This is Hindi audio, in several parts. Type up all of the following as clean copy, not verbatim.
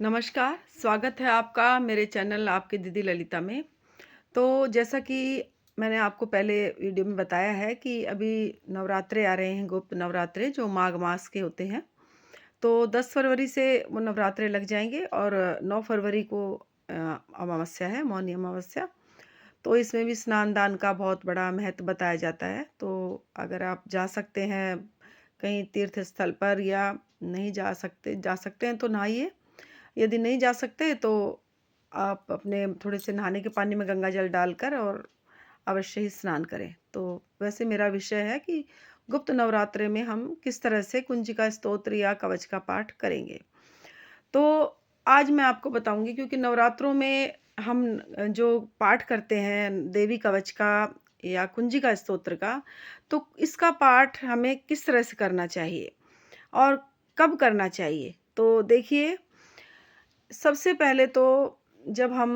नमस्कार, स्वागत है आपका मेरे चैनल आपकी दीदी ललिता में। तो जैसा कि मैंने आपको पहले वीडियो में बताया है कि अभी नवरात्रे आ रहे हैं, गुप्त नवरात्रे जो माघ मास के होते हैं। तो 10 फरवरी से वो नवरात्रे लग जाएँगे और 9 फरवरी को अमावस्या है, मौनी अमावस्या। तो इसमें भी स्नान-दान का बहुत बड़ा महत्व बताया जाता है। तो अगर आप जा सकते हैं कहीं तीर्थ स्थल पर या नहीं जा सकते हैं तो नहाइए। यदि नहीं जा सकते तो आप अपने थोड़े से नहाने के पानी में गंगा जल डालकर और अवश्य ही स्नान करें। तो वैसे मेरा विषय है कि गुप्त नवरात्रे में हम किस तरह से कुंजिका स्तोत्र या कवच का पाठ करेंगे। तो आज मैं आपको बताऊँगी क्योंकि नवरात्रों में हम जो पाठ करते हैं देवी कवच का या कुंजिका स्तोत्र का, तो इसका पाठ हमें किस तरह से करना चाहिए और कब करना चाहिए? तो देखिए सबसे पहले तो जब हम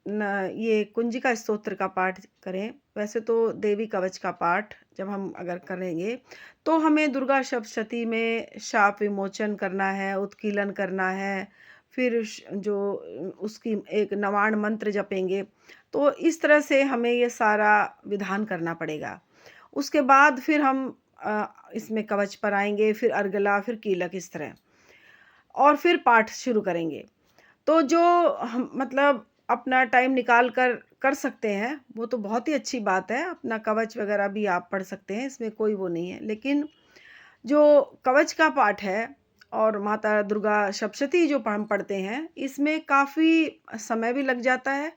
न ये कुंजिका स्तोत्र का पाठ करें, वैसे तो देवी कवच का पाठ जब हम अगर करेंगे, तो हमें दुर्गा सप्तशती में शाप विमोचन करना है, उत्कीलन करना है, फिर जो उसकी एक नवाण मंत्र जपेंगे, तो इस तरह से हमें ये सारा विधान करना पड़ेगा। उसके बाद फिर हम इसमें कवच पर आएँगे, फिर अर्गला, फिर कीलक इस तरह और फिर पाठ शुरू करेंगे। तो जो हम मतलब अपना टाइम निकाल कर कर सकते हैं, वो तो बहुत ही अच्छी बात है। अपना कवच वगैरह भी आप पढ़ सकते हैं, इसमें कोई वो नहीं है। लेकिन जो कवच का पाठ है और माता दुर्गा सप्तशती जो हम पढ़ते हैं, इसमें काफ़ी समय भी लग जाता है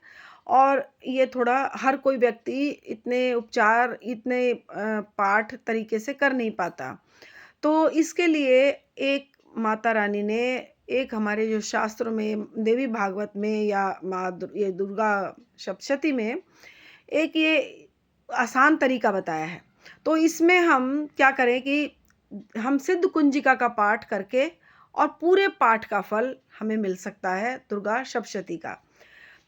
और ये थोड़ा हर कोई व्यक्ति इतने उपचार, इतने पाठ तरीके से कर नहीं पाता। तो इसके लिए एक माता रानी ने एक हमारे जो शास्त्रों में देवी भागवत में या ये दुर्गा सप्तशती में एक ये आसान तरीका बताया है। तो इसमें हम क्या करें कि हम सिद्ध कुंजिका का पाठ करके और पूरे पाठ का फल हमें मिल सकता है दुर्गा सप्तशती का।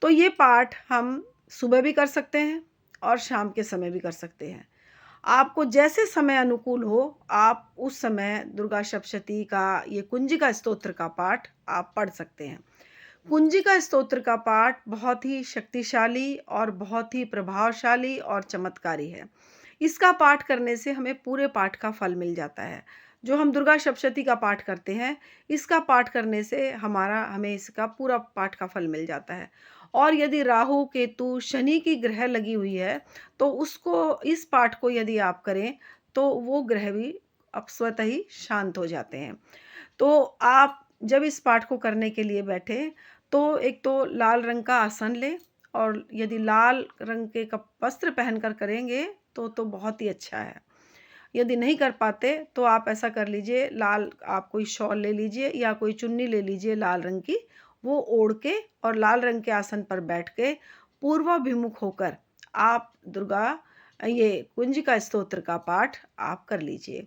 तो ये पाठ हम सुबह भी कर सकते हैं और शाम के समय भी कर सकते हैं। आपको जैसे समय अनुकूल हो, आप उस समय दुर्गा सप्तशती का ये कुंजिका स्तोत्र का पाठ आप पढ़ सकते हैं। कुंजिका स्तोत्र का पाठ बहुत ही शक्तिशाली और बहुत ही प्रभावशाली और चमत्कारी है। इसका पाठ करने से हमें पूरे पाठ का फल मिल जाता है। जो हम दुर्गा सप्तशती का पाठ करते हैं, इसका पाठ करने से हमें इसका पूरा पाठ का फल मिल जाता है। और यदि राहु, केतु, शनि की ग्रह लगी हुई है, तो उसको इस पाठ को यदि आप करें, तो वो ग्रह भी स्वतः ही शांत हो जाते हैं। तो आप जब इस पाठ को करने के लिए बैठें, तो एक तो लाल रंग का आसन लें और यदि लाल रंग के वस्त्र पहनकर करेंगे, तो बहुत ही अच्छा है। यदि नहीं कर पाते, तो आप ऐसा कर लीजिए लाल आप कोई शॉल ले लीजिए या कोई चुन्नी ले लीजिए लाल रंग की, वो ओढ़ के और लाल रंग के आसन पर बैठ के पूर्वाभिमुख होकर आप ये कुंजिका स्तोत्र का पाठ आप कर लीजिए।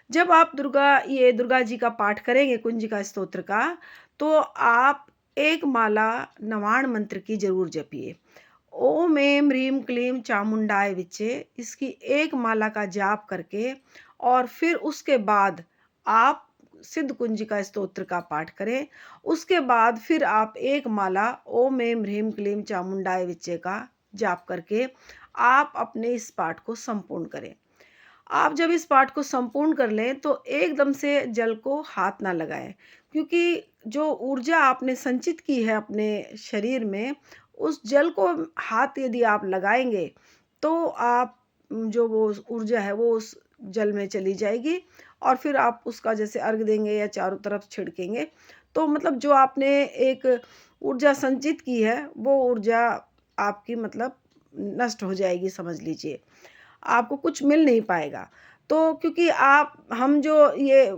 जब आप दुर्गा जी का पाठ करेंगे कुंजिका स्तोत्र का, तो आप एक माला नवाण मंत्र की ज़रूर जपिए। ओम ऐं ह्रीं क्लीं चामुंडाय विच्चे इसकी एक माला का जाप करके और फिर उसके बाद आप सिद्ध कुंजिका स्तोत्र का पाठ करें। उसके बाद फिर आप एक माला ओम ऐं ह्रीं क्लीं चामुंडाय विच्चे का जाप करके आप अपने इस पाठ को संपूर्ण करें। आप जब इस पाठ को संपूर्ण कर लें तो एकदम से जल को हाथ ना लगाएं क्योंकि जो ऊर्जा आपने संचित की है अपने शरीर में उस जल को हाथ यदि आप लगाएंगे तो आप जो वो ऊर्जा है वो उस जल में चली जाएगी और फिर आप उसका जैसे अर्घ देंगे या चारों तरफ छिड़केंगे तो मतलब जो आपने एक ऊर्जा संचित की है वो ऊर्जा आपकी मतलब नष्ट हो जाएगी समझ लीजिए आपको कुछ मिल नहीं पाएगा। तो क्योंकि हम जो ये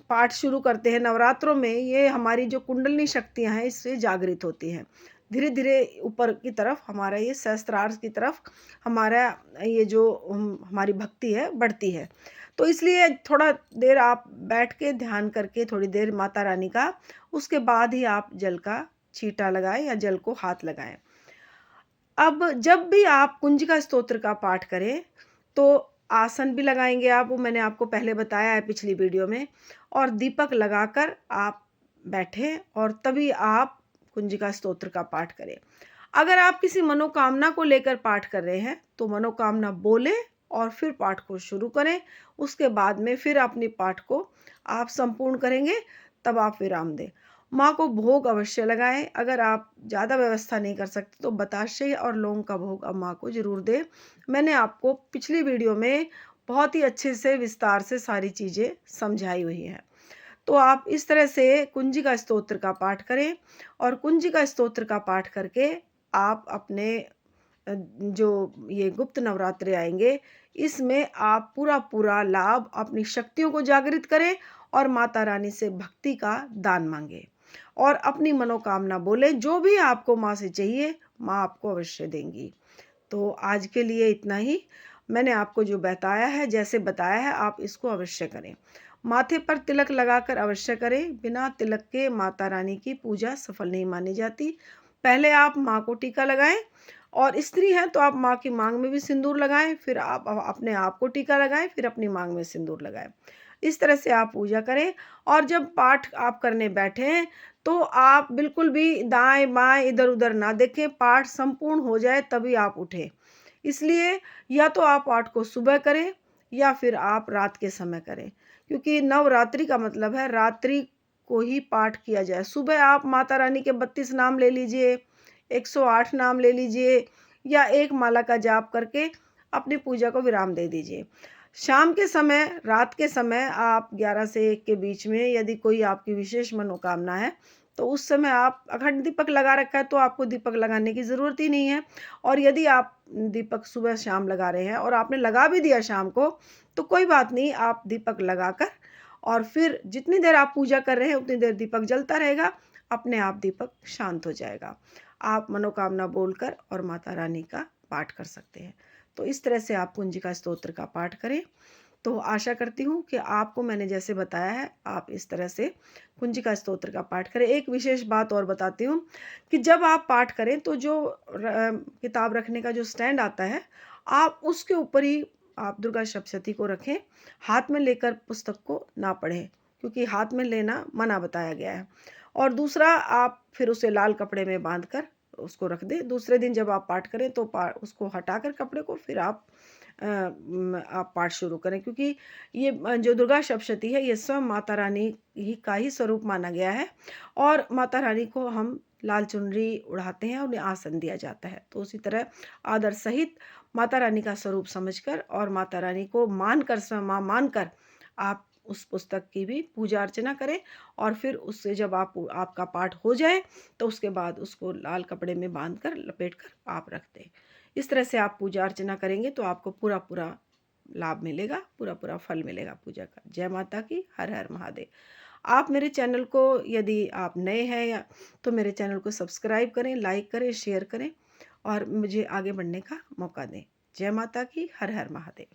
पाठ शुरू करते हैं नवरात्रों में, ये हमारी जो कुंडलिनी शक्तियाँ हैं, इससे जागृत होती हैं। धीरे-धीरे ऊपर की तरफ हमारा ये सहस्त्रार्थ की तरफ हमारा ये जो हमारी भक्ति है, बढ़ती है। तो इसलिए थोड़ा देर आप बैठ के ध्यान करके थोड़ी देर माता रानी का, उसके बाद ही आप जल का छींटा लगाएँ या जल को हाथ लगाएँ। अब जब भी आप कुंजिका स्तोत्र का पाठ करें, तो आसन भी लगाएँगे आप, वो मैंने आपको पहले बताया है पिछली वीडियो में और दीपक लगाकर आप बैठें और तभी आप कुंजिका स्तोत्र का पाठ करें। अगर आप किसी मनोकामना को लेकर पाठ कर रहे हैं तो मनोकामना बोलें और फिर पाठ को शुरू करें। उसके बाद में फिर अपनी पाठ को आप संपूर्ण करेंगे, तब आप विराम दें। माँ को भोग अवश्य लगाएं। अगर आप ज़्यादा व्यवस्था नहीं कर सकते तो बताशे और लौंग का भोग अब माँ को ज़रूर दें। मैंने आपको पिछली वीडियो में बहुत ही अच्छे से विस्तार से सारी चीज़ें समझाई हुई हैं। तो आप इस तरह से कुंजिका स्तोत्र का पाठ करें और कुंजिका स्तोत्र का पाठ करके आप अपने जो ये गुप्त नवरात्रे आएंगे, इसमें आप पूरा लाभ, अपनी शक्तियों को जागृत करें और माता रानी से भक्ति का दान मांगे और अपनी मनोकामना बोले। जो भी आपको माँ से चाहिए, माँ आपको अवश्य देंगी। तो आज के लिए इतना ही। मैंने आपको जो बताया है, जैसे बताया है, आप इसको अवश्य करें। माथे पर तिलक लगाकर अवश्य करें। बिना तिलक के माता रानी की पूजा सफल नहीं मानी जाती। पहले आप माँ को टीका लगाएं और स्त्री हैं तो आप माँ की मांग में भी सिंदूर लगाएं, फिर आप अपने आप को टीका लगाएं, फिर अपनी मांग में सिंदूर लगाएं। इस तरह से आप पूजा करें और जब पाठ आप करने बैठें तो आप बिल्कुल भी दाएं बाएं इधर उधर ना देखें। पाठ संपूर्ण हो जाए तभी आप उठें। इसलिए या तो आप पाठ को सुबह करें या फिर आप रात के समय करें, क्योंकि नवरात्रि का मतलब है रात्रि को ही पाठ किया जाए। सुबह आप माता रानी के 32 नाम ले लीजिए, 108 नाम ले लीजिए या एक माला का जाप करके अपनी पूजा को विराम दे दीजिए। शाम के समय, रात के समय आप 11 से 1 के बीच में यदि कोई आपकी विशेष मनोकामना है तो उस समय आप, अखंड दीपक लगा रखा है तो आपको दीपक लगाने की ज़रूरत ही नहीं है। और यदि आप दीपक सुबह शाम लगा रहे हैं और आपने लगा भी दिया शाम को, तो कोई बात नहीं, आप दीपक लगाकर और फिर जितनी देर आप पूजा कर रहे हैं उतनी देर दीपक जलता रहेगा, अपने आप दीपक शांत हो जाएगा। आप मनोकामना बोलकर और माता रानी का पाठ कर सकते हैं। तो इस तरह से आप कुंजिका स्तोत्र का पाठ करें। तो आशा करती हूँ कि आपको मैंने जैसे बताया है, आप इस तरह से कुंजिका स्तोत्र का पाठ करें। एक विशेष बात और बताती हूँ कि जब आप पाठ करें तो जो किताब रखने का जो स्टैंड आता है, आप उसके ऊपर ही आप दुर्गा सप्तशती को रखें। हाथ में लेकर पुस्तक को ना पढ़ें, क्योंकि हाथ में लेना मना बताया गया है। और दूसरा, आप फिर उसे लाल कपड़े में बांध कर उसको रख दें। दूसरे दिन जब आप पाठ करें तो उसको हटाकर कपड़े को फिर आप पाठ शुरू करें, क्योंकि ये जो दुर्गा सप्तशती है ये स्वयं माता रानी ही का ही स्वरूप माना गया है और माता रानी को हम लाल चुनरी उड़ाते हैं और उन्हें आसन दिया जाता है। तो उसी तरह आदर सहित माता रानी का स्वरूप समझकर और माता रानी को मानकर, स्वयं माँ मानकर आप उस पुस्तक की भी पूजा अर्चना करें और फिर उससे जब आपका पाठ हो जाए तो उसके बाद उसको लाल कपड़े में बांध कर लपेट कर आप रख दें। इस तरह से आप पूजा अर्चना करेंगे तो आपको पूरा लाभ मिलेगा, पूरा फल मिलेगा पूजा का। जय माता की। हर हर महादेव। आप मेरे चैनल को, यदि आप नए हैं या तो मेरे चैनल को सब्सक्राइब करें, लाइक करें, शेयर करें और मुझे आगे बढ़ने का मौका दें। जय माता की। हर हर महादेव।